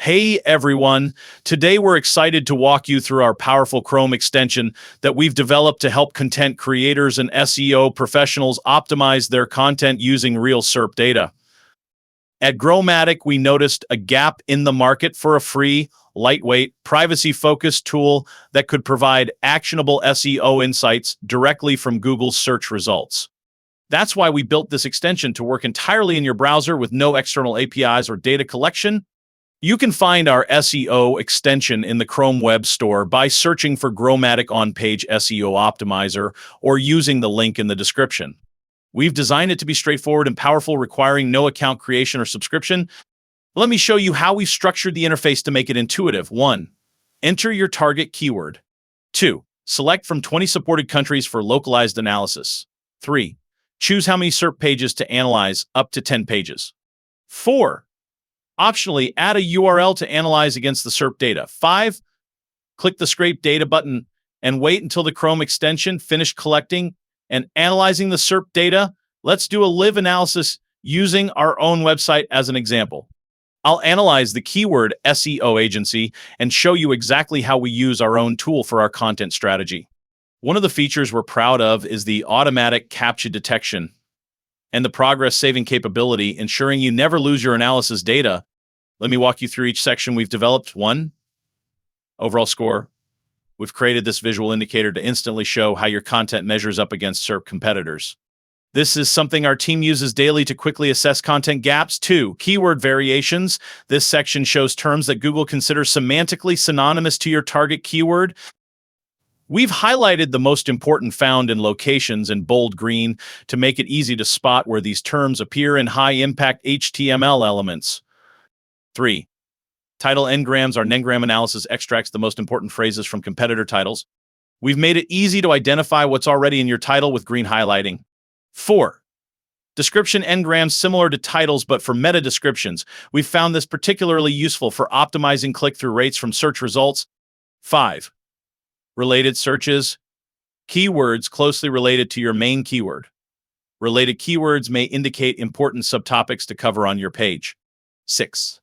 Hey everyone, today we're excited to walk you through our powerful Chrome extension that we've developed to help content creators and SEO professionals optimize their content using real SERP data. At GrowMatic, we noticed a gap in the market for a free, lightweight, privacy-focused tool that could provide actionable SEO insights directly from Google's search results. That's why we built this extension to work entirely in your browser with no external APIs or data collection. You can find our SEO extension in the Chrome Web Store by searching for GrowMatic On-Page SEO Optimizer or using the link in the description. We've designed it to be straightforward and powerful, requiring no account creation or subscription. Let me show you how we've structured the interface to make it intuitive. 1. Enter your target keyword. 2. Select from 20 supported countries for localized analysis. 3. Choose how many SERP pages to analyze, up to 10 pages. 4. Optionally, add a URL to analyze against the SERP data. 5. Click the Scrape Data button and wait until the Chrome extension finished collecting and analyzing the SERP data. Let's do a live analysis using our own website as an example. I'll analyze the keyword SEO agency and show you exactly how we use our own tool for our content strategy. One of the features we're proud of is the automatic CAPTCHA detection and the progress-saving capability, ensuring you never lose your analysis data. Let me walk you through each section we've developed. 1. Overall score. We've created this visual indicator to instantly show how your content measures up against SERP competitors. This is something our team uses daily to quickly assess content gaps. 2. Keyword variations. This section shows terms that Google considers semantically synonymous to your target keyword. We've highlighted the most important found in locations in bold green to make it easy to spot where these terms appear in high-impact HTML elements. 3. Title n-grams. Our n-gram analysis extracts the most important phrases from competitor titles. We've made it easy to identify what's already in your title with green highlighting. 4. Description n-grams, similar to titles but for meta descriptions. We've found this particularly useful for optimizing click-through rates from search results. 5. Related searches. Keywords closely related to your main keyword. Related keywords may indicate important subtopics to cover on your page. 6.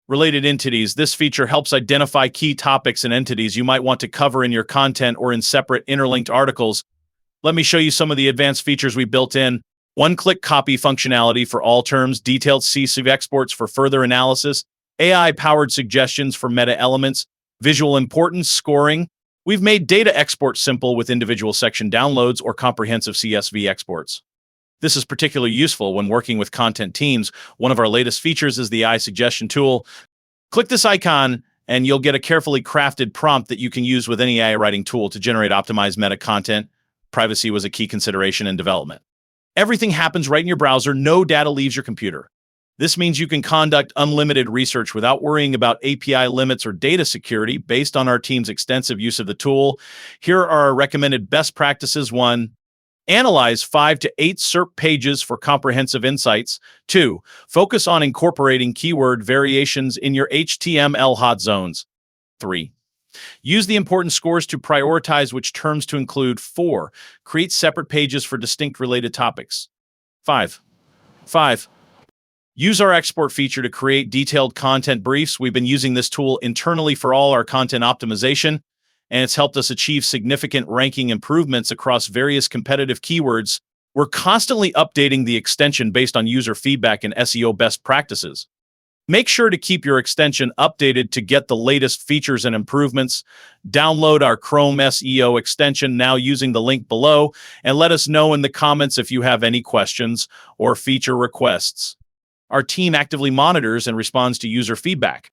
Related entities. This feature helps identify key topics and entities you might want to cover in your content or in separate interlinked articles. Let me show you some of the advanced features we built in. One-click copy functionality for all terms, detailed CSV exports for further analysis, AI-powered suggestions for meta elements, visual importance scoring. We've made data export simple with individual section downloads or comprehensive CSV exports. This is particularly useful when working with content teams. One of our latest features is the AI suggestion tool. Click this icon and you'll get a carefully crafted prompt that you can use with any AI writing tool to generate optimized meta content. Privacy was a key consideration in development. Everything happens right in your browser. No data leaves your computer. This means you can conduct unlimited research without worrying about API limits or data security based on our team's extensive use of the tool. Here are our recommended best practices. 1. Analyze 5 to 8 SERP pages for comprehensive insights. 2. Focus on incorporating keyword variations in your HTML hot zones. 3. Use the important scores to prioritize which terms to include. 4. Create separate pages for distinct related topics. 5. Use our export feature to create detailed content briefs. We've been using this tool internally for all our content optimization, and it's helped us achieve significant ranking improvements across various competitive keywords. We're constantly updating the extension based on user feedback and SEO best practices. Make sure to keep your extension updated to get the latest features and improvements. Download our Chrome SEO extension now using the link below, and let us know in the comments if you have any questions or feature requests. Our team actively monitors and responds to user feedback.